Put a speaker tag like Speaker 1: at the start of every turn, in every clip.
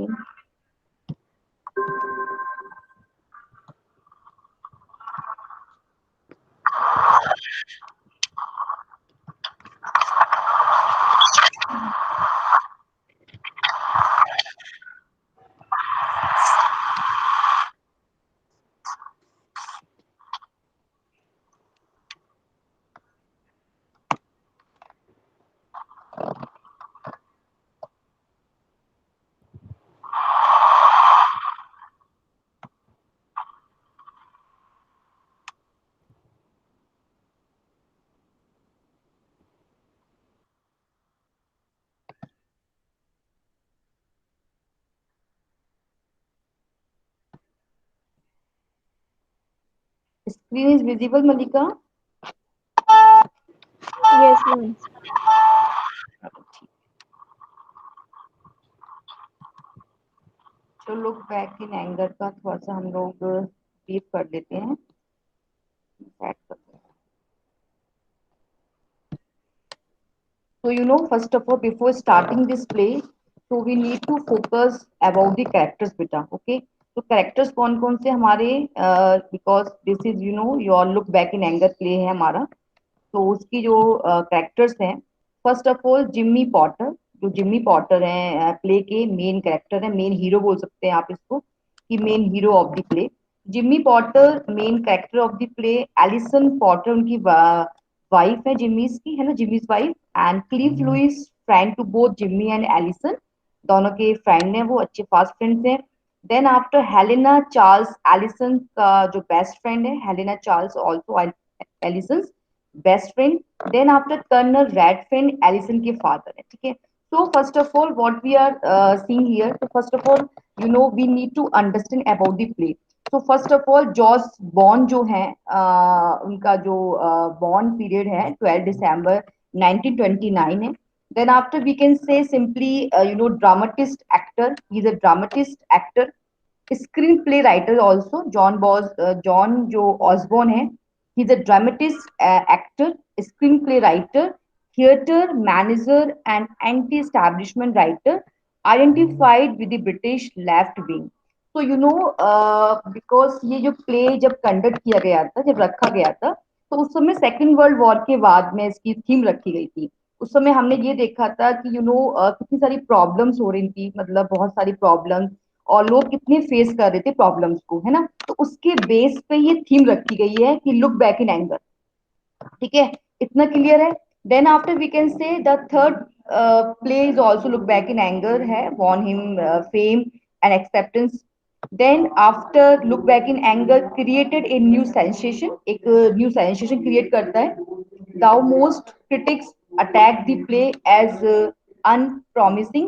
Speaker 1: second. Screen is visible, Malika?
Speaker 2: Yes, ma'am.
Speaker 1: तो look back in anger का थोड़ा सा हम लोग ब्रीफ कर लेते हैं, सेट करते हैं. So first of all, before starting this play, so we need to focus about the characters, बेटा. Okay. तो कैरेक्टर्स कौन कौन से हमारे, because this is your look back in anger play है हमारा. तो उसकी जो कैरेक्टर्स हैं, first of all Jimmy Porter. जो जिम्मी पॉटर हैं प्ले के मेन कैरेक्टर है, मेन हीरो बोल सकते हैं आप इसको, कि main hero of the play. Jimmy Porter main character of the play. Alison Porter उनकी वाइफ है, जिम्मीज की, है ना, Jimmy's wife. And Cliff Lewis friend to both Jimmy and Alison. दोनों के फ्रेंड हैं, वो अच्छे फास्ट फ्रेंड्स हैं. Then after Helena Charles, Alison का जो बेस्ट फ्रेंड है, Helena Charles also Alison best friend. Then after colonel Redfin, Alison के फादर है, ठीक है. So first of all, what we are seeing here, so first of all, we need to understand about the play. So first of all, George born जो है, उनका जो born period है 12 दिसंबर 1929 है. Then after we can say simply, dramatist actor. He's a dramatist actor, screenplay writer also. John जो Osborne है, he's a dramatist, actor, screenplay writer, theater manager and anti-establishment writer, identified with the British left wing. तो because ये जो play जब conduct किया गया था, जब रखा गया था, तो उस समय सेकेंड वर्ल्ड वॉर के बाद में इसकी थीम रखी गई थी. उस समय हमने ये देखा था कि कितनी सारी प्रॉब्लम्स हो रही थी, मतलब बहुत सारी प्रॉब्लम्स, और लोग कितने फेस कर रहे थे प्रॉब्लम्स को, है ना. तो उसके बेस पे ये थीम रखी गई है कि लुक बैक इन एंगर. ठीक है, इतना क्लियर है. Then after we can say the third play is also Look back in Anger है, won him fame and acceptance. Then after Look back in Anger created a new sensation, एक new sensation create करता है. Though most critics attack the play as unpromising.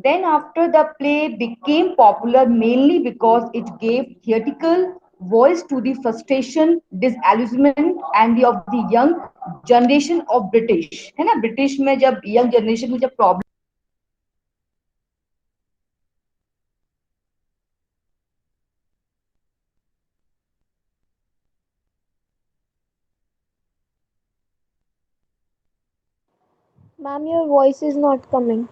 Speaker 1: Then, after the play became popular mainly because it gave theatrical voice to the frustration, disillusionment, and of the young generation of British. है ना, British में जब young generation में जब problem.
Speaker 2: Ma'am, your voice is not coming.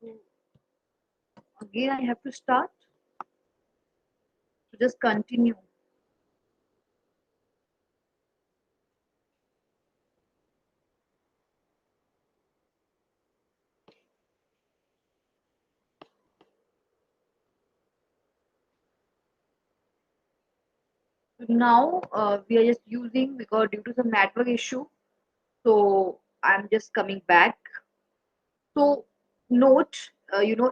Speaker 1: So again, I have to start. So just continue. So now we are just using because due to some network issue. So I'm just coming back. So note,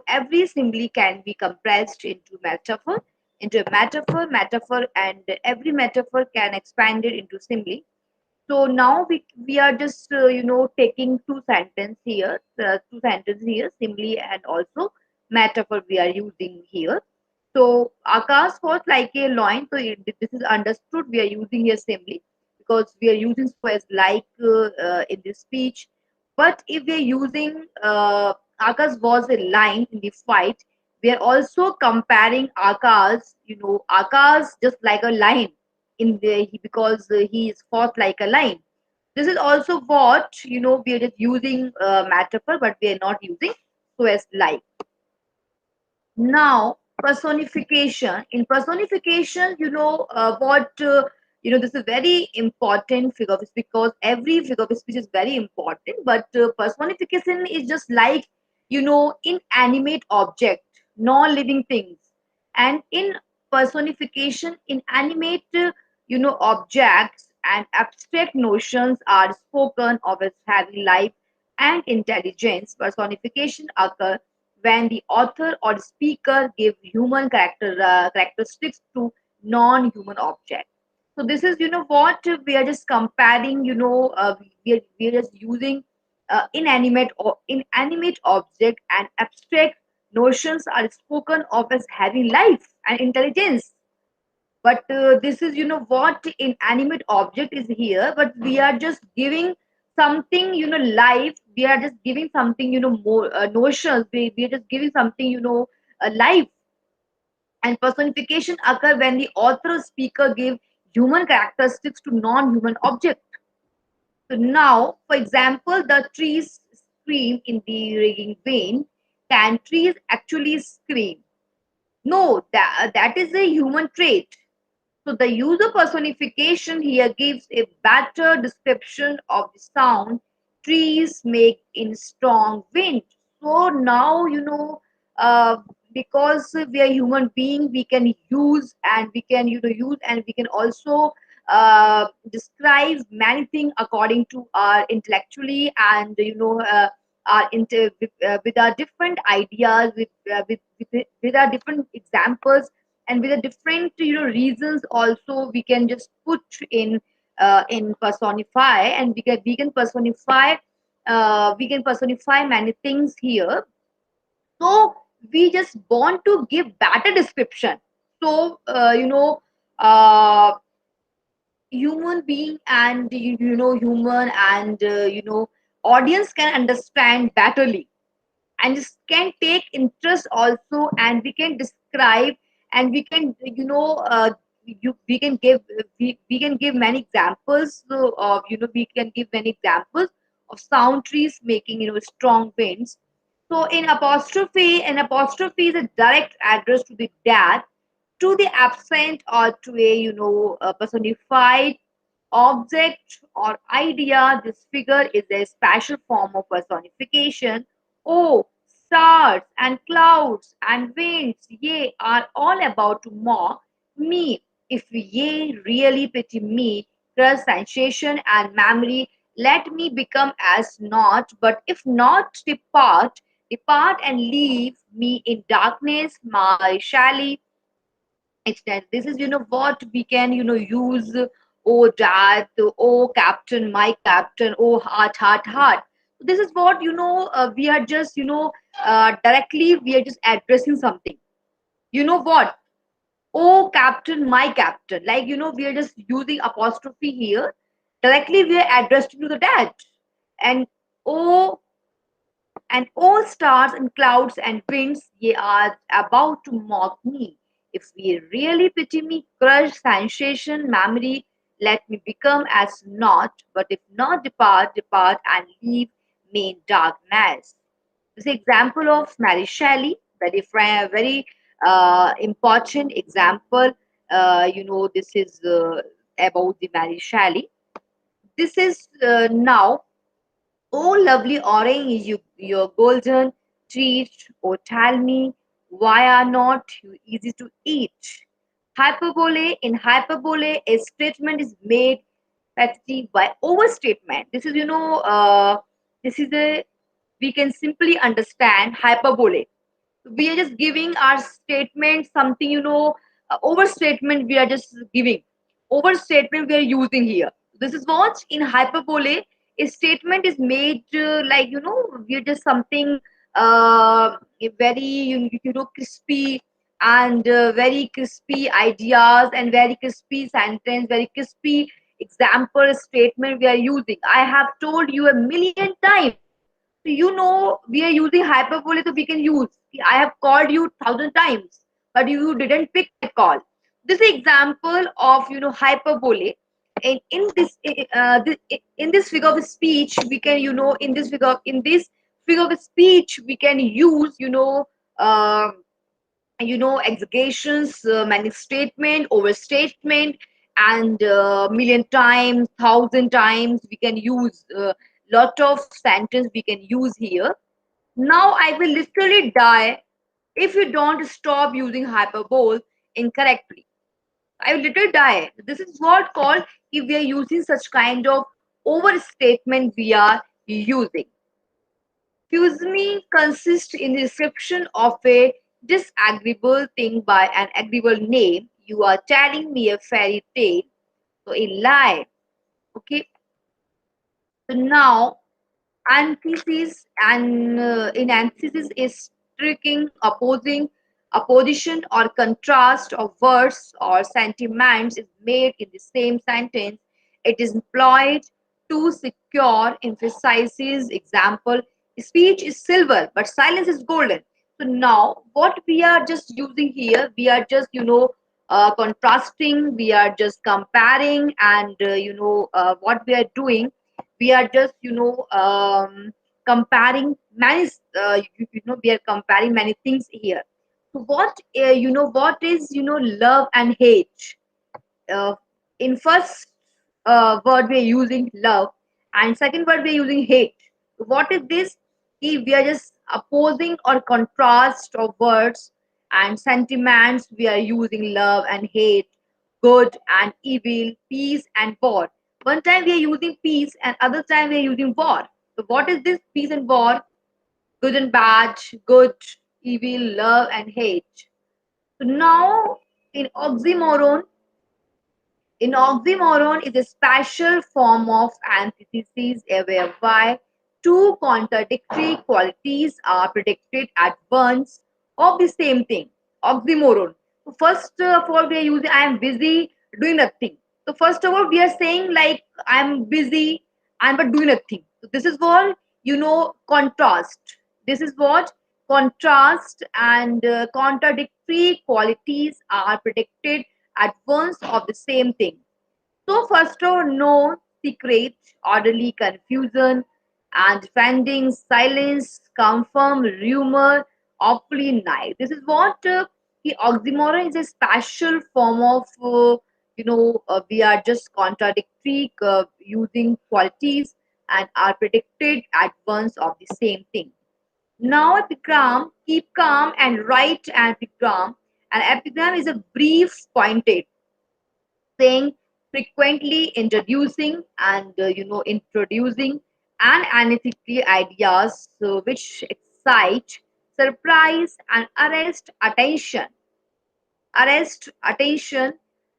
Speaker 1: every simile can be compressed into a metaphor, and every metaphor can expand it into simile. So now we are just taking two sentences here, simile and also metaphor we are using here. So Akash was like a loin. So this is understood. We are using here simile because we are using so as like in this speech. But if we are using Akash was a line in the fight, we are also comparing Akash. Akash just like a line in the because he is fought like a line. This is also what we are just using metaphor, but we are not using so as like. Now personification. In personification, what this is very important figure of speech because every figure of speech is very important, but personification is just like inanimate object, non-living things. And in personification, inanimate objects and abstract notions are spoken of as having life and intelligence. Personification occur when the author or speaker give human characteristics to non-human object. So this is what we are just comparing. We are just using inanimate object and abstract notions are spoken of as having life and intelligence. But this is what inanimate object is here, but we are just giving something life. We are just giving something more notions. We are just giving something life. And personification occur when the author or speaker give human characteristics to non-human object. So now, for example, the trees scream in the ringing vein. Can trees actually scream? No, that is a human trait. So the user personification here gives a better description of the sound trees make in strong wind. So now because we are human being, we can use and we can use and we can also describe many things according to our intellectually and with our different ideas with our different examples and with the different reasons also we can just put in personify and we can personify many things here. So we just want to give better description. So human being and human and audience can understand betterly and just can take interest also, and we can describe and we can we can give we can give many examples. So we can give many examples of sound trees making strong winds. So in apostrophe, an apostrophe is a direct address to the dead, to the absent, or to a personified object or idea. This figure is a special form of personification. Oh, stars and clouds and winds, ye are all about to mock me. If ye really pity me, crush sensation and memory, let me become as naught. But if not, depart and leave me in darkness, my shally extent. This is what we can use. Oh dad, oh captain, my captain, oh heart, heart, heart. So this is what we are just directly we are just addressing something. You know what? Oh captain, my captain. Like we are just using apostrophe here. Directly we are addressing to the dad. And oh and all stars and clouds and winds, ye are about to mock me. If ye really pity me, crush sensation, memory, let me become as naught. But if not, depart and leave me in darkness. This is example of Mary Shelley, very important example. This is about the Mary Shelley. This is now, oh lovely orange, your golden treat. Oh tell me, why are not you easy to eat? Hyperbole. In hyperbole, a statement is made petty by overstatement. This is, this is a, we can simply understand hyperbole. We are just giving our statement something, overstatement we are just giving. Overstatement we are using here. This is what in hyperbole, a statement is made like, we are just something very, crispy, and very crispy ideas and very crispy sentence, very crispy example statement we are using. I have told you a million times. So we are using hyperbole, so we can use. I have called you 1,000 times, but you didn't pick my call. This is example of hyperbole. In this figure of speech, we can in this figure of speech we can use uh, exaggerations, many statement, overstatement, and million times, 1,000 times we can use. Lot of sentence we can use here. Now I will literally die if you don't stop using hyperbole incorrectly. I will literally die. This is what called if we are using such kind of overstatement we are using. Fusimi consists in the description of a disagreeable thing by an agreeable name. You are telling me a fairy tale, so a lie. Okay. So now antithesis, and in antithesis is striking opposition or contrast of words or sentiments is made in the same sentence. It is employed to secure emphasizes. Example: speech is silver but silence is golden. So now what we are just using here, we are just contrasting, we are just comparing, and what we are doing, we are just comparing many, we are comparing many things here. So what is love and hate. uh, in first word we are using love, and second word we are using hate. So what is this? We are just opposing or contrast of words and sentiments. We are using love and hate, good and evil, peace and war. One time we are using peace and other time we are using war. So what is this peace and war? Good and bad, good, evil, love and hate. So now in oxymoron, is a special form of antithesis whereby two contradictory qualities are predicted at once of the same thing. Oxymoron. So first of all, we are using I am busy doing nothing. So first of all, we are saying like I am busy and but doing nothing. So this is what contrast. This is what contrast and contradictory qualities are predicted at once of the same thing. So first of all, no secret, orderly confusion, and defending silence, confirm rumor, awfully nice. This is what the oxymoron is a special form of, we are just contradictory using qualities and are predicted at once of the same thing. Now epigram, keep calm and write an epigram. An epigram is a brief pointed saying, frequently introducing and introducing and analytically ideas which excite, surprise and arrest attention.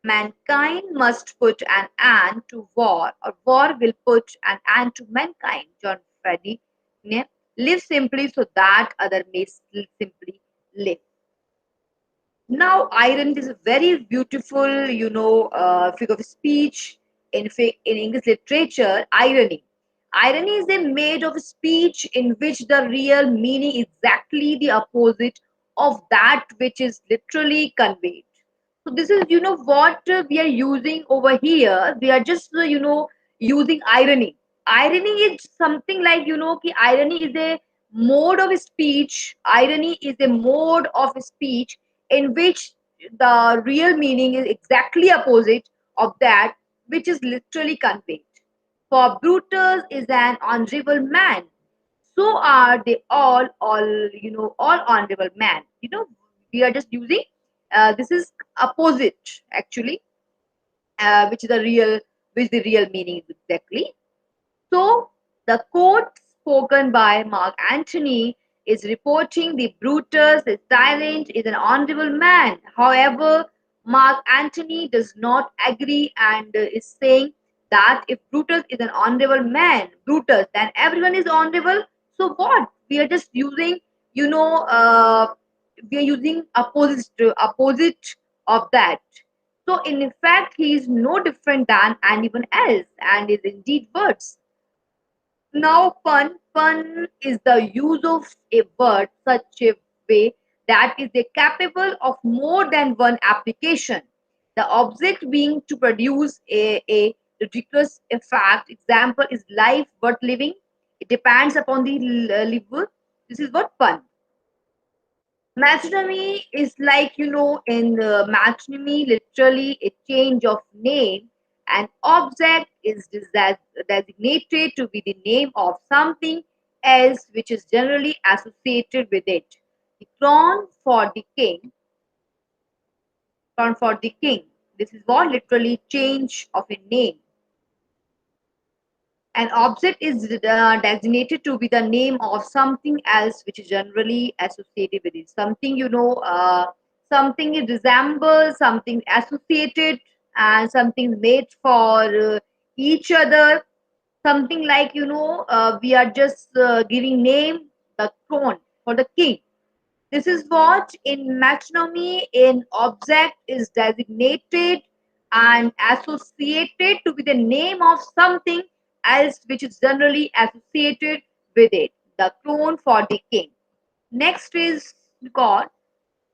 Speaker 1: Mankind must put an end to war, or war will put an end to mankind. John Freddy. Yeah. Live simply so that other may simply live. Now, irony is a very beautiful, figure of speech in English literature. Irony. Irony is a made of speech in which the real meaning is exactly the opposite of that which is literally conveyed. So this is, what we are using over here. We are just, using irony. Irony is something like, irony is a mode of speech. Irony is a mode of speech in which the real meaning is exactly opposite of that which is literally conveyed. For Brutus is an honorable man, so are they all honorable man. We are just using this is opposite actually, which is the real, which the real meaning is exactly. So the quote spoken by Mark Antony is reporting the Brutus is silent, is an honorable man. However, Mark Antony does not agree and is saying that if Brutus is an honorable man, Brutus, then everyone is honorable. So what? We are just using, you know, we are using opposite of that. So in fact, he is no different than anyone else and is indeed words. Now, pun is the use of a word such a way that is capable of more than one application. The object being to produce a ridiculous effect. Example is life worth living. It depends upon the liver. This is what pun. Matrimony is like, in matrimony, literally a change of name. An object is designated to be the name of something else which is generally associated with it. The crown for the king, crown for the king. This is what literally change of a name. An object is designated to be the name of something else which is generally associated with it. Something, something it resembles, something associated, and something made for each other. Something like, we are just giving name the throne for the king. This is what in matrimony an object is designated and associated to be the name of something else which is generally associated with it. The crown for the king. Next is God.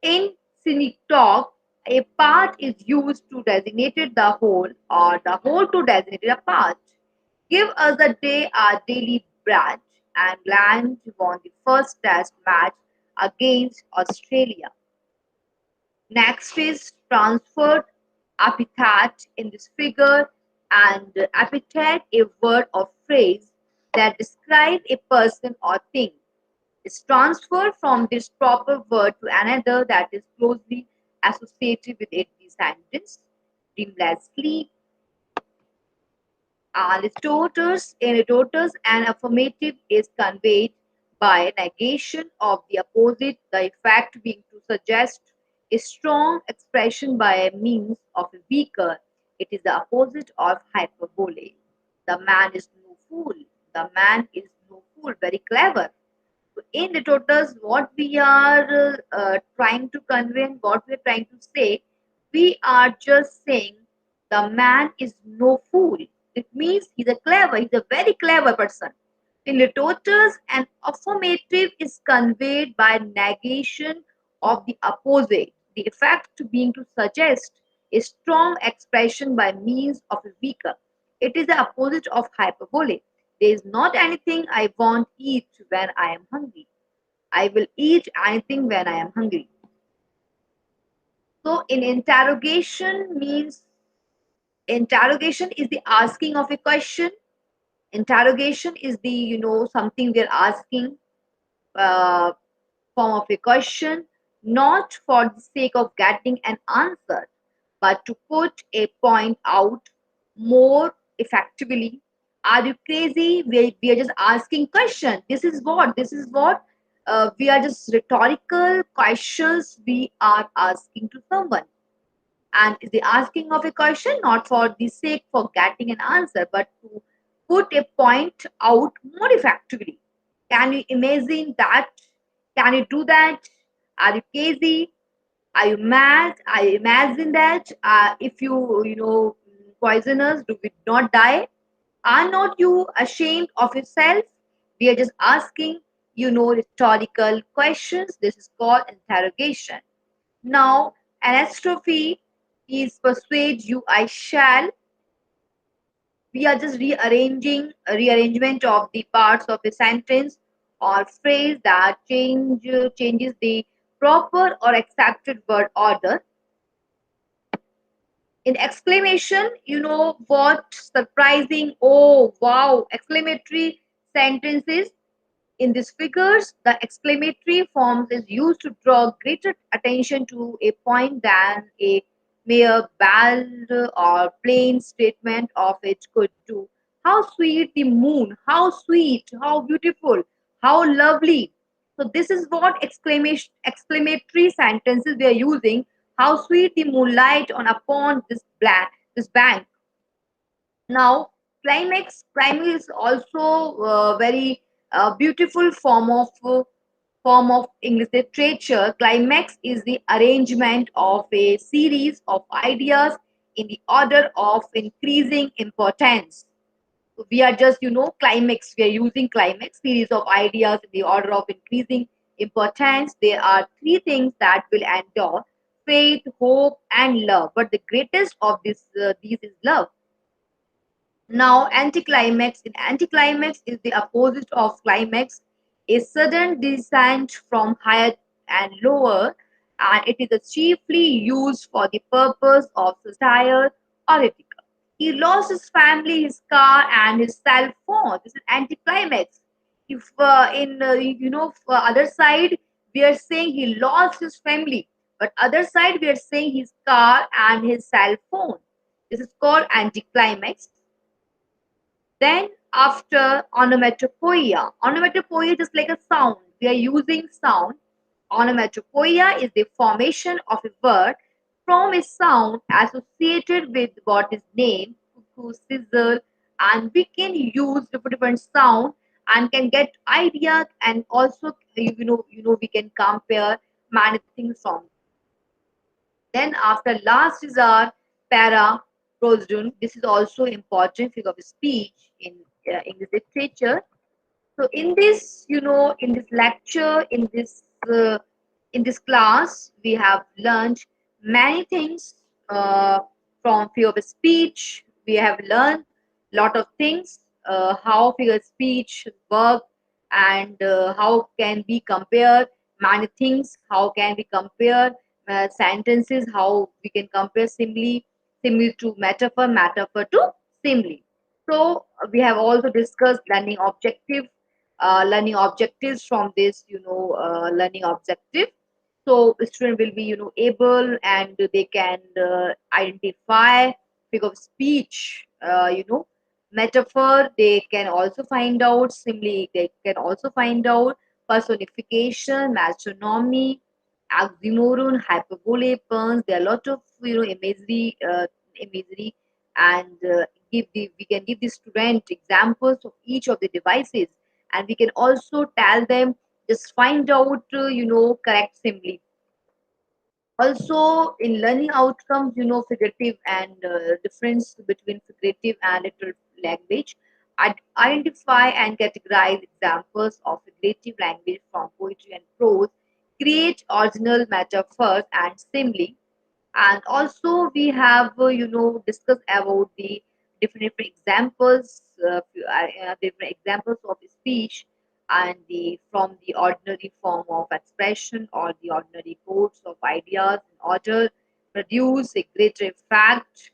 Speaker 1: In cynic talk, a part is used to designate the whole or the whole to designate a part. Give us a day our daily bread, and England won the first test match against Australia. Next is transferred epithet in this figure, and epithet a word or phrase that describe a person or thing is transferred from this proper word to another that is closely associated with it. The sentence dreamless sleep. In Aristotle, an affirmative is conveyed by negation of the opposite, the effect being to suggest a strong expression by means of a weaker. It is the opposite of hyperbole. The man is no fool. The man is no fool. Very clever. So in Aristotle, what we are trying to convey and what we are trying to say, we are just saying the man is no fool. It means he's a very clever person. In Aristotle, an affirmative is conveyed by negation of the opposite, the effect being to suggest a strong expression by means of a weaker. It is the opposite of hyperbole. There is not anything I won't eat when I am hungry. I will eat anything when I am hungry. So, in interrogation is the asking of a question. Interrogation is the something we're asking, uh, form of a question, not for the sake of getting an answer, but to put a point out more effectively. Are you crazy? We are just asking question. This is what we are just rhetorical questions we are asking to someone. And is the asking of a question not for the sake for getting an answer, but to put a point out more effectively. Can you imagine that? Can you do that? Are you crazy? Are you mad? I imagine that if poisoners do not die, are not you ashamed of yourself? We are just asking, rhetorical questions. This is called interrogation. Now, anastrophe is persuade you I shall. We are just rearrangement of the parts of a sentence or phrase that changes the proper or accepted word order. In exclamation, you know what surprising, oh wow, exclamatory sentences. In these figures, the exclamatory form is used to draw greater attention to a point than a mere bald or plain statement of it could do. How sweet the moon, how sweet, how beautiful, how lovely. So this is what exclamatory sentences we are using. How sweet the moonlight on upon this bank. Now, climax is also a very beautiful form of English literature. Climax is the arrangement of a series of ideas in the order of increasing importance. So we are just, climax. We are using climax, series of ideas in the order of increasing importance. There are three things that will endure: faith, hope, and love. But the greatest of these is love. Now, anticlimax. In anticlimax is the opposite of climax, a sudden descent from higher and lower, and it is chiefly used for the purpose of satire or ethical. He lost his family, his car, and his cell phone. This is anticlimax. If in for other side we are saying he lost his family, but other side we are saying his car and his cell phone. This is called anticlimax. Then after onomatopoeia, onomatopoeia is just like a sound. We are using sound. Onomatopoeia is the formation of a word from a sound associated with what is named, cuckoo, sizzle, and we can use different sound and can get idea, and also we can compare many things from. Then after last is our para prosodon. This is also important figure of speech in English literature. So in this, in this lecture, in this class, we have learned many things from figure of speech. We have learned lot of things, how figure of speech work, and how can we compare many things. How can we compare sentences? How we can compare simile to metaphor, metaphor to simile. So we have also discussed learning objectives from this, learning objective. So the student will be, able, and they can identify figure of speech, metaphor. They can also find out simile. They can also find out personification, metronomy, oxymoron, hyperbole, puns. There are a lot of imagery, and we can give the student examples of each of the devices, and we can also tell them just find out correct simile. Also in learning outcomes, figurative and difference between figurative and literal language. Identify and categorize examples of figurative language from poetry and prose. Create original metaphors and simile. And also we have discussed about the different examples, different examples of speech, and the from the ordinary form of expression or the ordinary codes of ideas in order produce a greater effect.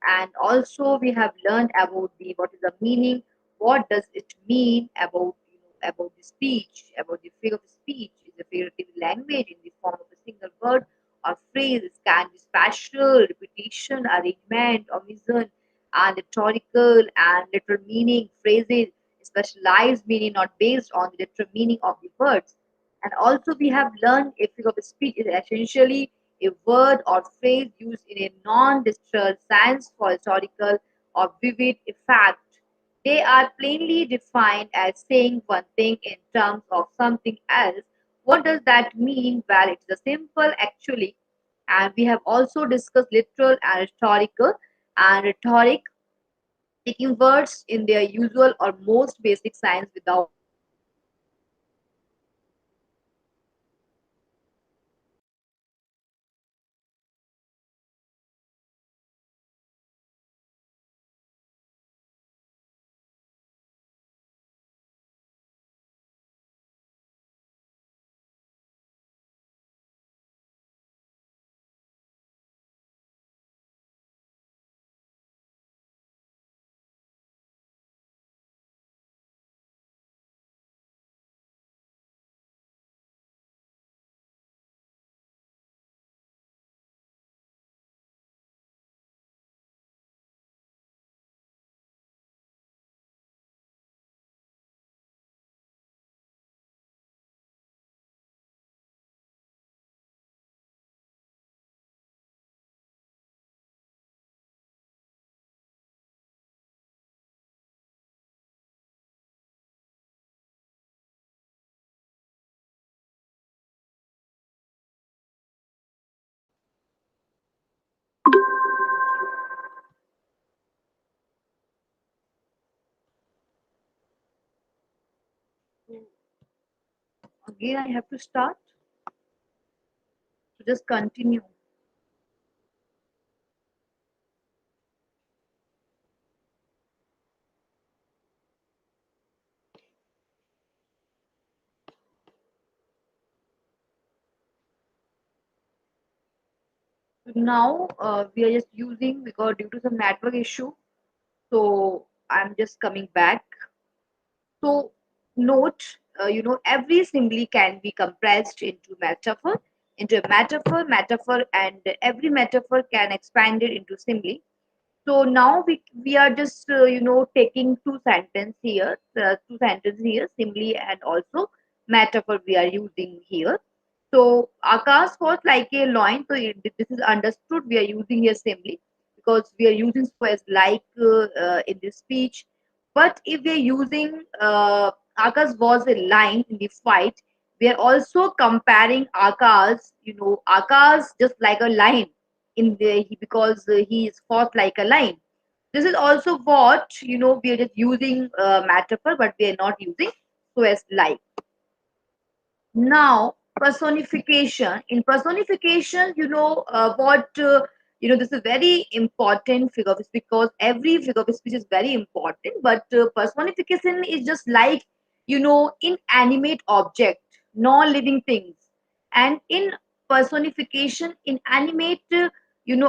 Speaker 1: And also we have learned about the what is the meaning, what does it mean about about the speech, about the figure of speech is a figurative language in the form of a single word or phrase. It can be spatial repetition, arrangement, omission, and rhetorical and literal meaning phrases, specialized meaning not based on the literal meaning of the words. And also we have learned a figure of speech is essentially a word or phrase used in a non-literal sense for historical or vivid effect. They are plainly defined as saying one thing in terms of something else. What does that mean? Well, it's a simple actually. And we have also discussed literal and rhetorical. And rhetoric, taking words in their usual or most basic sense without So again, I have to start. So just continue. So now we are just using because due to some network issue. So I'm just coming back. So note, every simile can be compressed into a metaphor, and every metaphor can expand it into simile. So now we are just taking two sentences here, simile and also metaphor we are using here. So Akash was like a loin. So this is understood. We are using here simile because we are using so as like in this speech. But if we are using Akash was a line in the fight, we are also comparing Akash. Akash just like a line in because he is fought like a line. This is also what we are just using metaphor, but we are not using so as like. Now personification. In personification, what this is very important figure of speech because every figure of speech is very important, but personification is just like inanimate object, non-living things. And in personification, inanimate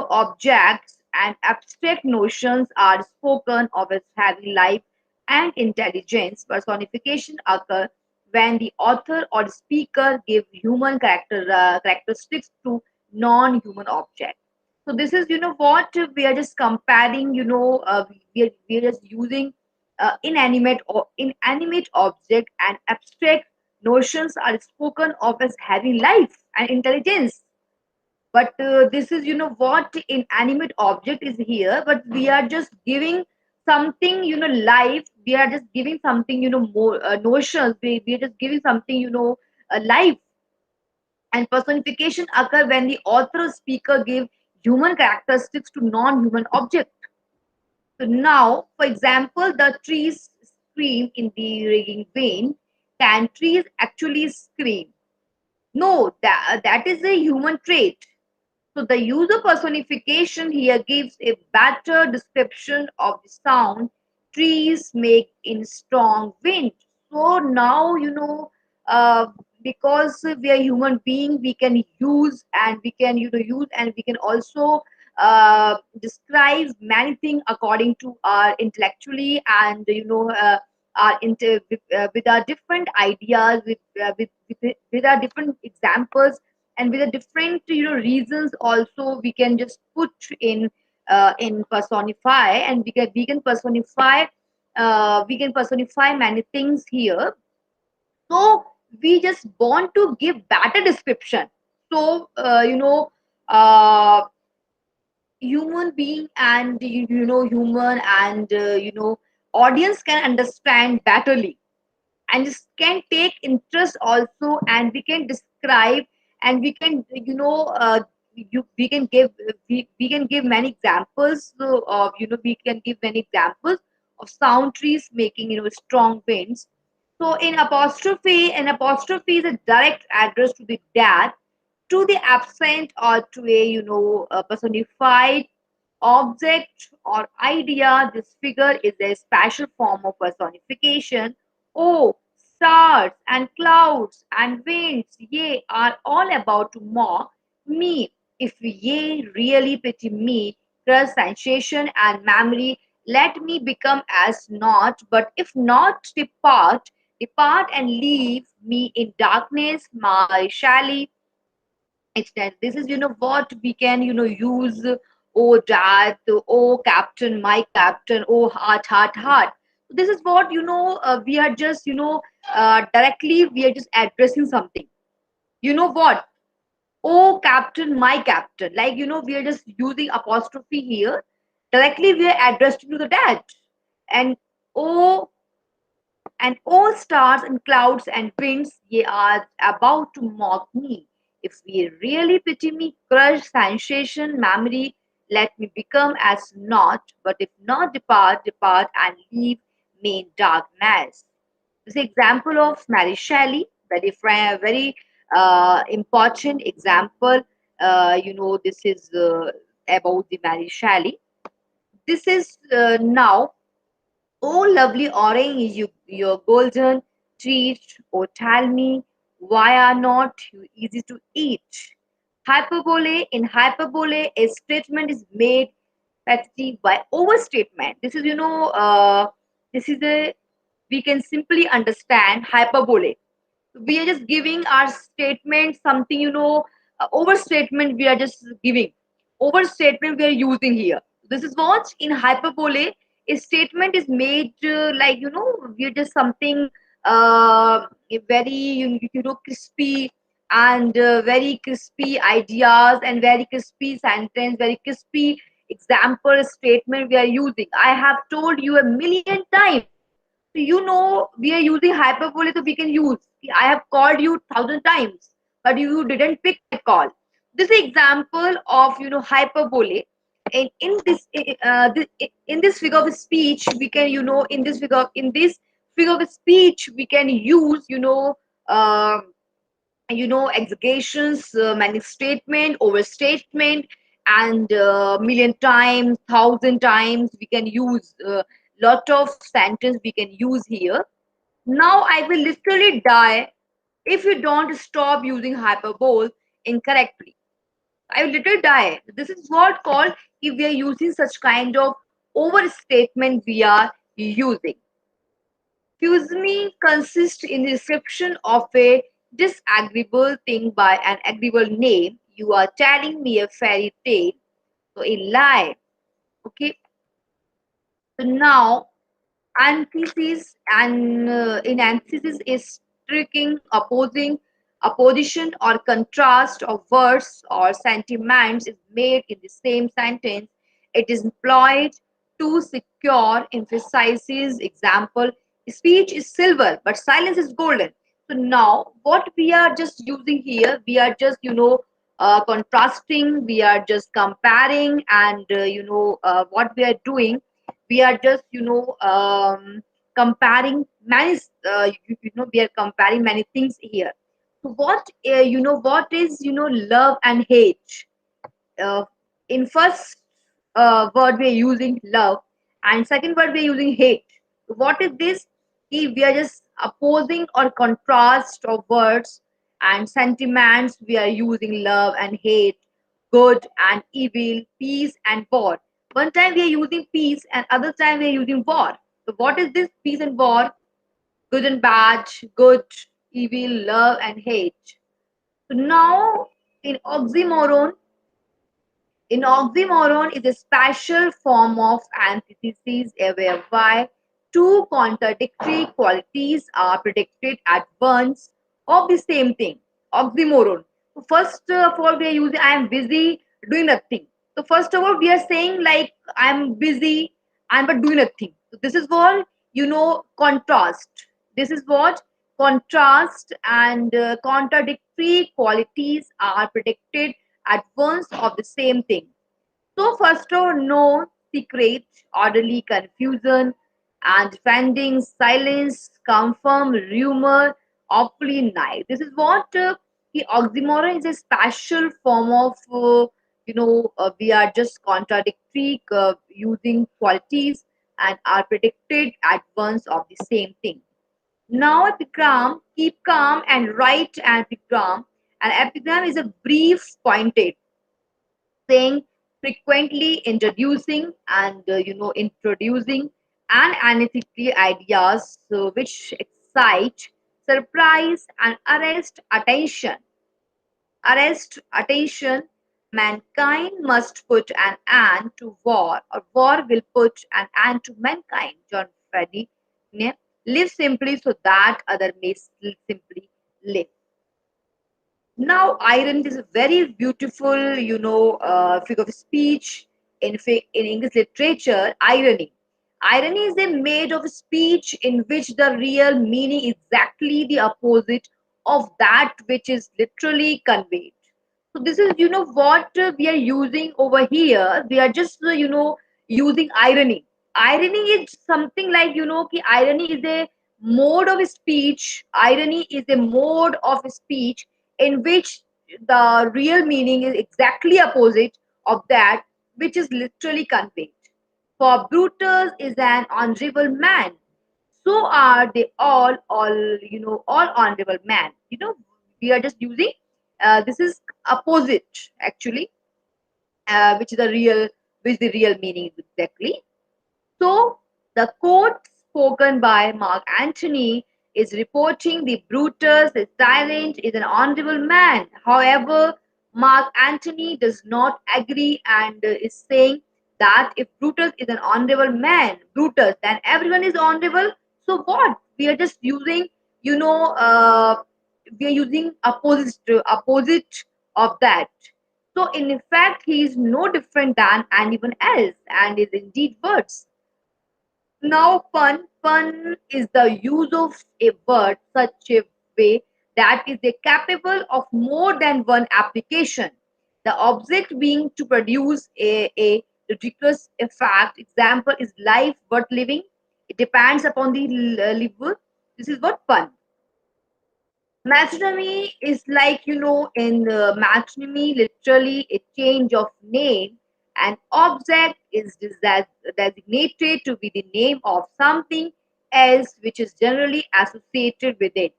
Speaker 1: objects and abstract notions are spoken of as having life and intelligence. Personification occur when the author or speaker give human characteristics to non-human objects. So this is what we are just comparing. We are just using inanimate object and abstract notions are spoken of as having life and intelligence. But this is what inanimate object is here, but we are just giving something life. We are just giving something more notions. We are just giving something life. And personification occur when the author or speaker give human characteristics to non-human object. So now, for example, the trees scream in the ringing vein. Can trees actually scream? No, that is a human trait. So the user personification here gives a better description of the sound trees make in strong wind. So now because we are human being, we can use and we can use and we can also describe many things according to our intellectually and with our different ideas with our different examples and with the different reasons also we can just put in personify and we can personify many things here. So we just want to give better description. So human being and human and audience can understand betterly and just can take interest also, and we can describe and we can we can we can give many examples of we can give many examples of sound trees making strong winds. So in apostrophe, an apostrophe is a direct address to the dad, to the absent, or to a personified object or idea. This figure is a special form of personification. Oh, stars and clouds and winds, ye are all about to mock me. If ye really pity me, crush sensation and memory, let me become as naught. But if not, depart and leave me in darkness, my shally extent. This is what we can use. Oh dad, oh captain, my captain, oh heart, heart, heart. So this is what we are just directly we are just addressing something. You know what? Oh captain, my captain. Like we are just using apostrophe here. Directly we are addressing to the dad. And oh and all stars and clouds and winds, ye are about to mock me. If ye really pity me, crush sensation, memory, let me become as naught. But if not, depart and leave me in darkness. This is example of Mary Shelley, very important example. This is about the Mary Shelley. This is now, oh lovely orange, your golden treat. Oh tell me, why are not you easy to eat? Hyperbole. In hyperbole, a statement is made petty by overstatement. This is, this is a, we can simply understand hyperbole. We are just giving our statement something, overstatement we are just giving. Overstatement we are using here. This is what in hyperbole, a statement is made like, we are just something very, crispy, and very crispy ideas and very crispy sentence, very crispy example statement we are using. I have told you a million times. So we are using hyperbole, so we can use. I have called you 1,000 times, but you didn't pick my call. This is example of hyperbole. And in this figure of speech, we can in this figure of speech we can use uh, exaggeраtions, many statement, overstatement, and million times, 1,000 times we can use. Lot of sentence we can use here. Now I will literally die if you don't stop using hyperbole incorrectly. I will literally die. This is what called if we are using such kind of overstatement we are using. Fusme consists in the description of a disagreeable thing by an agreeable name. You are telling me a fairy tale, so a lie. Okay. So now antithesis, and in antithesis is striking opposition or contrast of words or sentiments is made in the same sentence. It is employed to secure emphasizes. Example: speech is silver but silence is golden. So now what we are just using here, we are just contrasting, we are just comparing, and what we are doing, we are just comparing many we are comparing many things here. So what is love and hate. uh, in first word we are using love, and second word we are using hate. So what is this? If we are just opposing or contrast of words and sentiments, we are using love and hate, good and evil, peace and war. One time we are using peace and other time we are using war. So what is this peace and war? Good and bad, good, evil, love and hate. So now in oxymoron, is a special form of antithesis whereby two contradictory qualities are predicted at once of the same thing. Oxymoron. So first of all, we are using I am busy doing nothing. So first of all, we are saying like I am busy and but doing nothing. So this is what contrast. This is what contrast and contradictory qualities are predicted at once of the same thing. So first of all, no secret, orderly confusion, and defending silence, confirm rumor, awfully nice. This is what the oxymoron is a special form of, we are just contradictory using qualities and are predicted at once of the same thing. Now epigram, keep calm and write an epigram. An epigram is a brief pointed saying, frequently introducing and introducing and analytically ideas which excite, surprise and arrest attention. Mankind must put an end to war, or war will put an end to mankind. John Freddy. Live simply so that other may simply live. Now, irony is a very beautiful, figure of speech in English literature. Irony. Irony is a made of speech in which the real meaning is exactly the opposite of that which is literally conveyed. So this is, what we are using over here. We are just, using irony. Irony is something like, irony is a Mode of speech, irony is a mode of speech in which the real meaning is exactly opposite of that which is literally conveyed. For Brutus is an honorable man, so are they all honorable man. We are just using this is opposite actually, which is the real, which the real meaning is exactly. So the quote spoken by Mark Antony is reporting the Brutus is silent is an honorable man. However, Mark Antony does not agree and is saying that if Brutus is an honorable man, Brutus, then everyone is honorable. So what? We are just using, you know, uh, we are using opposite of that. So in fact, he is no different than anyone else and is indeed words. Now, pun is the use of a word such a way that is capable of more than one application. The object being to produce a ridiculous effect. Example is life worth living. It depends upon the liver. This is what pun. Matrimony is like, in matrimony, literally a change of name. An object is designated to be the name of something else which is generally associated with it.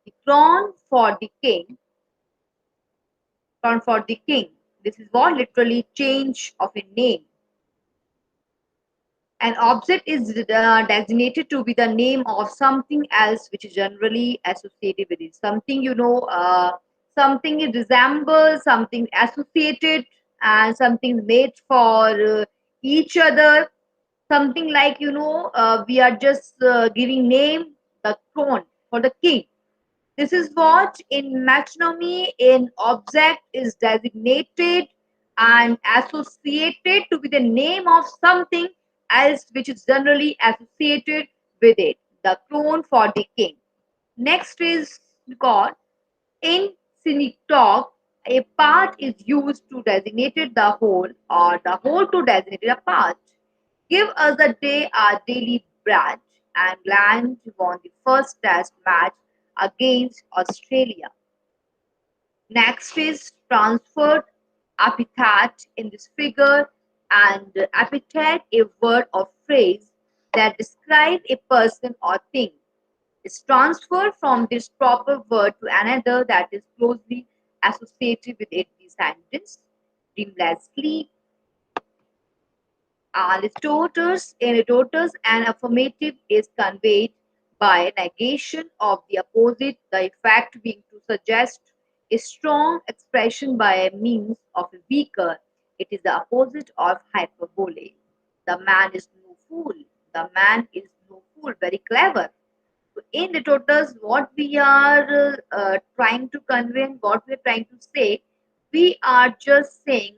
Speaker 1: The crown for the king. This is what literally change of a name. An object is designated to be the name of something else which is generally associated with it. Something it resembles, something associated, and something made for each other. Something like, we are just giving name the throne for the king. This is what in matrimony an object is designated and associated to be the name of something else which is generally associated with it. The crown for the king. Next is God. In cynic talk, a part is used to designate the whole or the whole to designate a part. Give us a day our daily bread, and England won the first test match against Australia. Next is transferred epithet in this figure, and epithet a word or phrase that describe a person or thing. Is transferred from this proper word to another that is closely associated with it. The sentence dreamless sleep. In rotors, an affirmative is conveyed by negation of the opposite, the effect being to suggest a strong expression by means of a weaker. It is the opposite of hyperbole. The man is no fool. The man is no fool. Very clever. So in rhetoricals, what we are trying to convey and what we are trying to say, we are just saying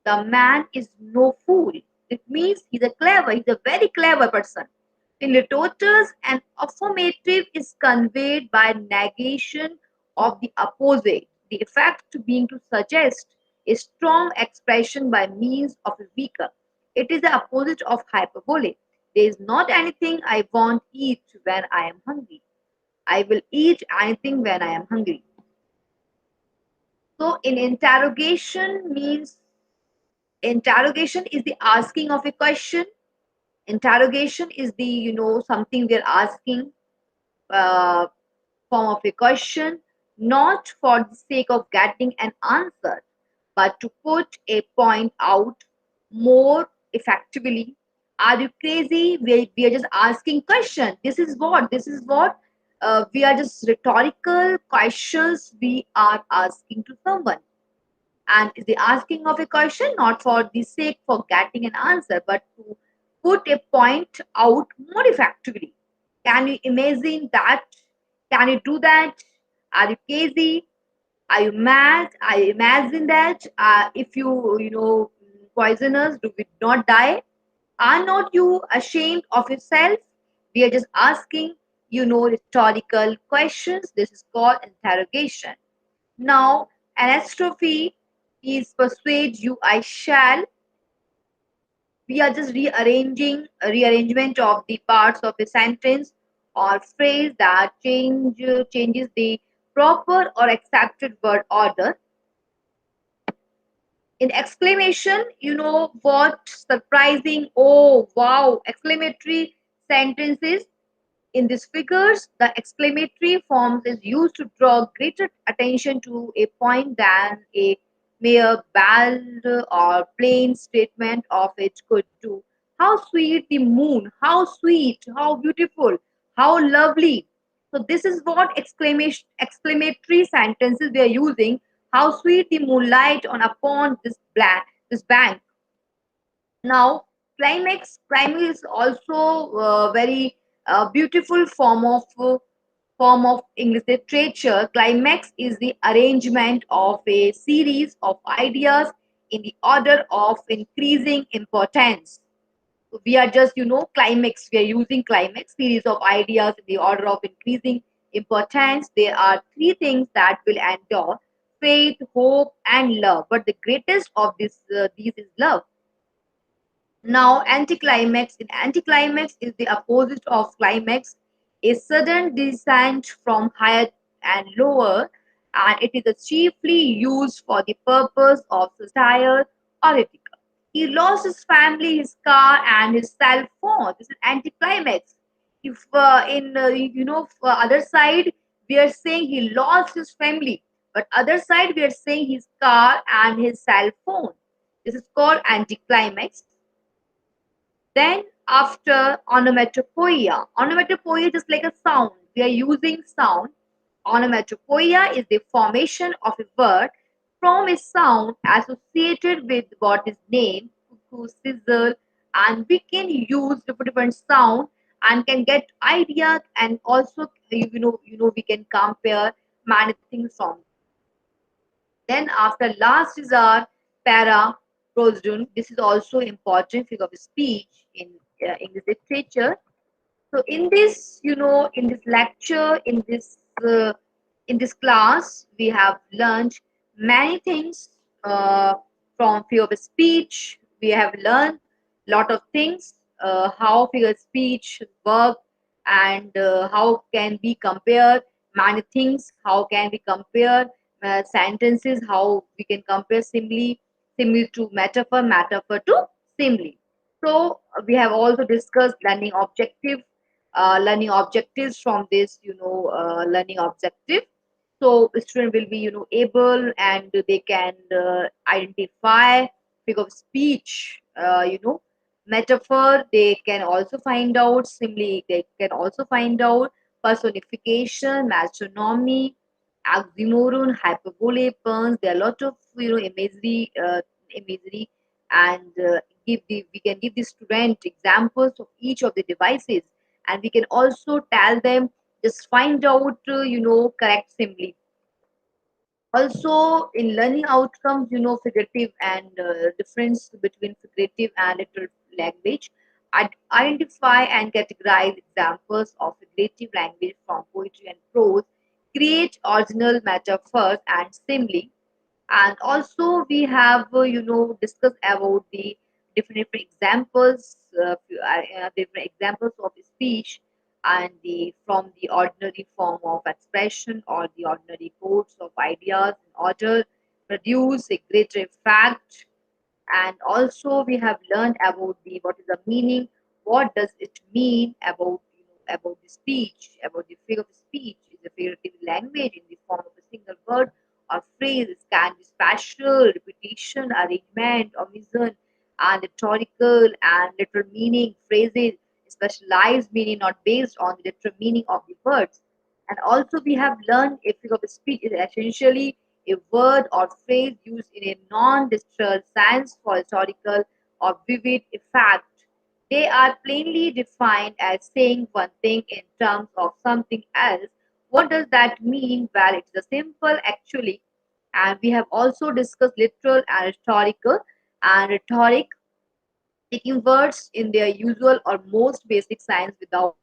Speaker 1: the man is no fool. It means he's a very clever person. In rhetoricals, an affirmative is conveyed by negation of the opposite, the effect being to suggest a strong expression by means of a weaker. It is the opposite of hyperbole. There is not anything I won't eat when I am hungry. I will eat anything when I am hungry. So, in interrogation is the asking of a question. Interrogation is the something we are asking uh, form of a question, not for the sake of getting an answer, but to put a point out more effectively. Are you crazy? We are just asking question. This is what we are just rhetorical questions we are asking to someone. And is the asking of a question not for the sake for getting an answer, but to put a point out more effectively. Can you imagine that? Can you do that? Are you crazy? Are you mad? I imagine that if poisoners do not die, are not you ashamed of yourself? We are just asking, rhetorical questions. This is called interrogation. Now, anastrophe is persuade you I shall. We are just rearrangement of the parts of a sentence or phrase that changes the proper or accepted word order. In exclamation, you know what surprising, oh wow, exclamatory sentences. In these figures, the exclamatory form is used to draw greater attention to a point than a mere bald or plain statement of it could do. How sweet the moon, how sweet, how beautiful, how lovely. So this is what exclamatory sentences we are using. How sweet the moonlight on upon this bank. Now, climax is also very beautiful form of English literature. Climax is the arrangement of a series of ideas in the order of increasing importance. So we are just, climax. We are using climax, series of ideas in the order of increasing importance. There are three things that will endure: faith, hope, and love. But the greatest of these is love. Now, anticlimax. In anticlimax is the opposite of climax, a sudden descent from higher and lower, and it is chiefly used for the purpose of satire or ethical. He lost his family, his car, and his cell phone. This is anticlimax. If in for other side we are saying he lost his family, but other side we are saying his car and his cell phone. This is called anticlimax. Then after onomatopoeia, onomatopoeia is just like a sound. We are using sound. Onomatopoeia is the formation of a word from a sound associated with what is named, cuckoo, sizzle, and we can use different sound and can get idea, and also we can compare many things from. Then after last is our para prosodon. This is also important figure of speech in English literature. So in this, in this lecture, uh, in this class, we have learned many things from figure of speech. We have learned lot of things, how figure of speech work, and how can we compare many things. How can we compare sentences? How we can compare simile to metaphor, metaphor to simile. So we have also discussed learning objectives from this, learning objective. So the student will be, able, and they can identify figure of speech, metaphor. They can also find out simile. They can also find out personification, metronomy, oxymoron, hyperbole, puns. There are a lot of imagery, and we can give the student examples of each of the devices, and we can also tell them just find out correct simile. Also in learning outcomes, figurative and difference between figurative and literal language. Identify and categorize examples of figurative language from poetry and prose. Create original metaphors and simile. And also we have discussed about the different examples, different examples of speech, and the from the ordinary form of expression or the ordinary codes of ideas in order produce a greater effect. And also we have learned about the what is the meaning, what does it mean about about the speech, about the figure of speech is a figurative language in the form of a single word or phrase. It can be spatial repetition, arrangement, omission, and rhetorical and literal meaning phrases, specialized meaning not based on the literal meaning of the words. And also we have learned a figure of speech is essentially a word or phrase used in a non-literal sense for historical or vivid effect. They are plainly defined as saying one thing in terms of something else. What does that mean? Well, it's a simple actually. And we have also discussed literal and historical and rhetoric, taking words in their usual or most basic sense without